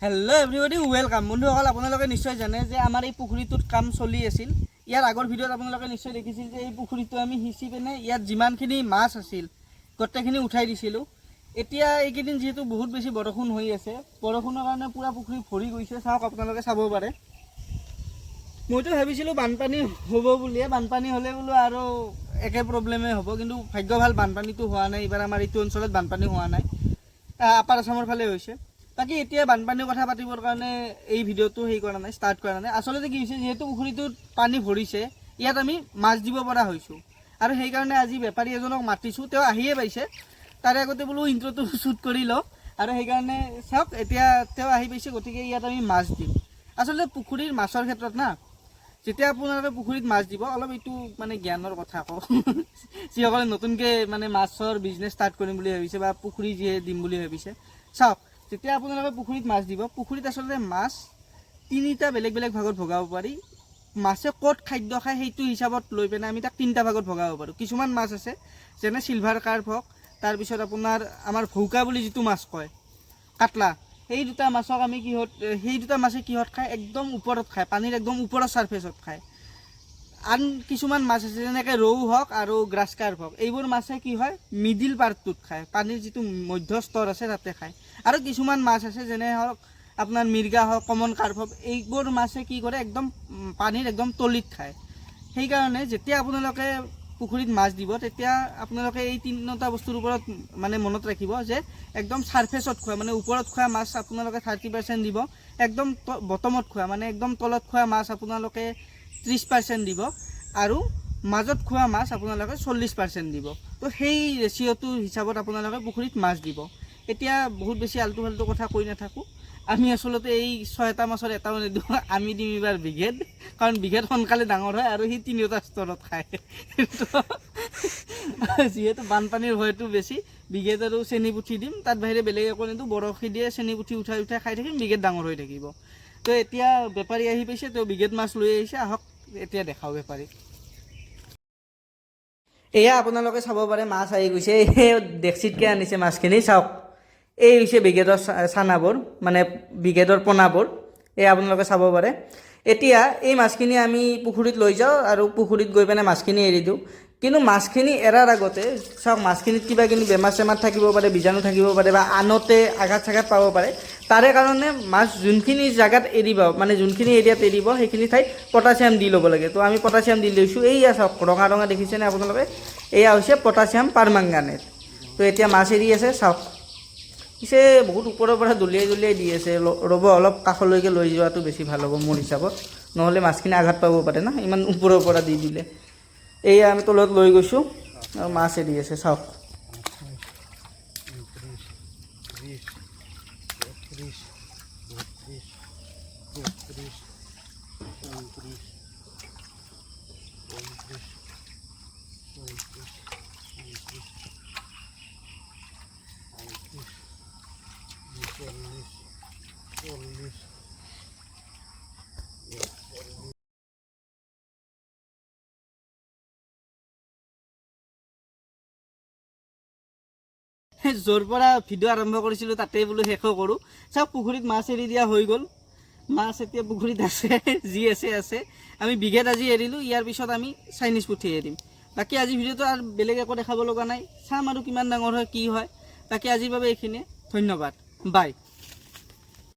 Hello' everybody welcome. বন্ধুসকল, আপোনালোকে নিশ্চয় জানে যে আমাৰ এই পুখুৰীটোত কাম চলি আছিল। ইয়াৰ আগৰ ভিডিঅ'ত আপোনালোকে নিশ্চয় দেখিছিল যে এই পুখুৰীটো আমি সিঁচি পিনে ইয়াত যিমানখিনি মাছ আছিল গোটেইখিনি উঠাই দিছিলোঁ। এতিয়া এইকেইদিন যিহেতু বহুত বেছি বৰষুণ হৈ আছে, বৰষুণৰ কাৰণে পূৰা পুখুৰী ভৰি গৈছে। চাওক, আপোনালোকে চাব পাৰে। মইতো ভাবিছিলোঁ বানপানী হ'ব বুলিয়ে, বানপানী হ'লে বোলো আৰু একে প্ৰব্লেমেই হ'ব, কিন্তু ভাগ্য ভাল বানপানীটো হোৱা নাই। এইবাৰ আমাৰ এইটো অঞ্চলত বানপানী হোৱা নাই, আপাৰ আছামৰ ফালে হৈছে। বাকী এতিয়া বানপানীৰ কথা পাতিবৰ কাৰণে এই ভিডিঅ'টো ষ্টাৰ্ট কৰা নাই। আচলতে কি হৈছে, যিহেতু পুখুৰীটোত পানী ভৰিছে, ইয়াত আমি মাছ দিব পৰা হৈছোঁ। আৰু সেইকাৰণে আজি বেপাৰী এজনক মাতিছোঁ, তেওঁ আহিয়ে পাইছে। তাৰে আগতে বোলো ইণ্ট্ৰটো শ্বুট কৰি লওঁ, আৰু সেইকাৰণে চাওক এতিয়া তেওঁ আহি পাইছে, গতিকে ইয়াত আমি মাছ দিম। আচলতে পুখুৰীৰ মাছৰ ক্ষেত্ৰত না, যেতিয়া আপোনালোকে পুখুৰীত মাছ দিব, অলপ এইটো জ্ঞানৰ কথা কওঁ। যিসকলে নতুনকৈ মাছৰ বিজনেছ ষ্টাৰ্ট কৰিম বুলি ভাবিছে বা পুখুৰী যিয়ে দিম বুলি ভাবিছে, চাওক, যেতিয়া আপোনালোকে পুখুৰীত মাছ দিব, পুখুৰীত আচলতে মাছ তিনিটা বেলেগ বেলেগ ভাগত ভগাব পাৰি। মাছে ক'ত খাদ্য খায় সেইটো হিচাপত লৈ পিনে আমি তাক তিনিটা ভাগত ভগাব পাৰোঁ। কিছুমান মাছ আছে, যেনে চিলভাৰ কাৰ্প হওক, তাৰপিছত আপোনাৰ আমাৰ ভৌকা বুলি যিটো মাছ কয়, কাটলা, সেই দুটা মাছক আমি সেই দুটা মাছে কিহত খায়, একদম ওপৰত খায়, পানীৰ একদম ওপৰৰ ছাৰ্ফেচত খায়। আন কিছুমান মাছ আছে, যেনেকৈ ৰৌ হওক আৰু গ্ৰাছ কাৰ্প হওক, এইবোৰ মাছে কি হয়, মিডিল পাৰ্টটোত খায়, পানীৰ যিটো মধ্য স্তৰ আছে তাতে খায়। আৰু কিছুমান মাছ আছে, যেনে হওক আপোনাৰ মিৰ্গা হওক, কমন কাৰ্প হওক, এইবোৰ মাছে কি কৰে, একদম পানীৰ একদম তলিত খায়। সেইকাৰণে যেতিয়া আপোনালোকে পুখুৰীত মাছ দিব, তেতিয়া আপোনালোকে এই তিনিটা বস্তুৰ ওপৰত মনত ৰাখিব যে একদম ছাৰ্ফেচত খোৱা, ওপৰত খোৱা মাছ আপোনালোকে 30% দিব, একদম বটমত খোৱা একদম তলত খোৱা মাছ আপোনালোকে 30% দিব, আৰু মাজত খোৱা মাছ আপোনালোকে 40% দিব। তো সেই ৰেচিঅ'টোৰ হিচাপত আপোনালোকে পুখুৰীত মাছ দিব। এতিয়া বহুত বেছি আল্টু ফাল্টু কথা কৈ নাথাকোঁ। আমি আচলতে এই 6টা মাছৰ এটাও নিদিওঁ, আমি দিম এইবাৰ বিঘেত, কাৰণ বিঘেত সোনকালে ডাঙৰ হয় আৰু সি 3টা স্তৰত খায়। যিহেতু বানপানীৰ ভয়টো বেছি, বিঘেত আৰু চেনি পুঠি দিম, তাত বাহিৰে বেলেগ একো নিদিওঁ। বৰশী দিয়ে চেনি পুঠি উঠাই উঠাই খাই থাকিম, বিঘেত ডাঙৰ হৈ থাকিব। তো এতিয়া বেপাৰী আহি পাইছে, তেওঁ বিঘেত মাছ লৈ আহিছে। আহক এতিয়া দেখাওঁ বেপাৰীক। এয়া আপোনালোকে চাব পাৰে, মাছ আহি গৈছে। এই ডেক্সিতকৈ আনিছে মাছখিনি, চাওক। এই হৈছে ব্ৰিগেডৰ চানাবোৰ, ব্ৰিগেডৰ পোনাবোৰ। এই আপোনালোকে চাব পাৰে। এতিয়া এই মাছখিনি আমি পুখুৰীত লৈ যাওঁ আৰু পুখুৰীত গৈ পিনে মাছখিনি এৰি দিওঁ। কিন্তু মাছখিনি এৰাৰ আগতে চাওক, মাছখিনিত কিবা কিবি বেমাৰ চেমাৰ থাকিব পাৰে, বীজাণু থাকিব পাৰে, বা আনতে আঘাত চাঘাত পাব পাৰে। তাৰে কাৰণে মাছ যোনখিনি জেগাত এৰিব, যোনখিনি এৰিয়াত এৰিব, সেইখিনি ঠাইত পটাছিয়াম দি ল'ব লাগে। তো আমি পটাছিয়াম দি লৈছোঁ। এইয়া চাওক, ৰঙা ৰঙা দেখিছেনে আপোনালোকে, এয়া হৈছে পটাছিয়াম পাৰমাংগানেট। তো এতিয়া মাছ এৰি আছে, চাওক। পিছে বহুত ওপৰৰ পৰা দলিয়াই দলিয়াই দি আছে। ৰ'ব, অলপ কাষলৈকে লৈ যোৱাটো বেছি ভাল হ'ব মোৰ হিচাপত, নহ'লে মাছখিনি আঘাত পাব পাৰে না, ইমান ওপৰৰ পৰা দি দিলে। এয়া আমি তলত লৈ গৈছোঁ আৰু মাছ এৰি আছে, চাওক। য'ৰ পৰা ভিডিঅ' আৰম্ভ কৰিছিলোঁ তাতেই বোলো শেষো কৰোঁ। চাওক, পুখুৰীত মাছ এৰি দিয়া হৈ গ'ল। মাছ এতিয়া পুখুৰীত আছে, যি আছে। আমি বিঘেত আজি এৰিলোঁ, ইয়াৰ পিছত আমি চাইনিজ পুঠি এৰিম। বাকী আজি ভিডিঅ'টো আৰু বেলেগ একো দেখাব লগা নাই। চাম আৰু কিমান ডাঙৰ হয়, কি হয়। বাকী আজিৰ বাবে এইখিনিয়ে, ধন্যবাদ, বাই।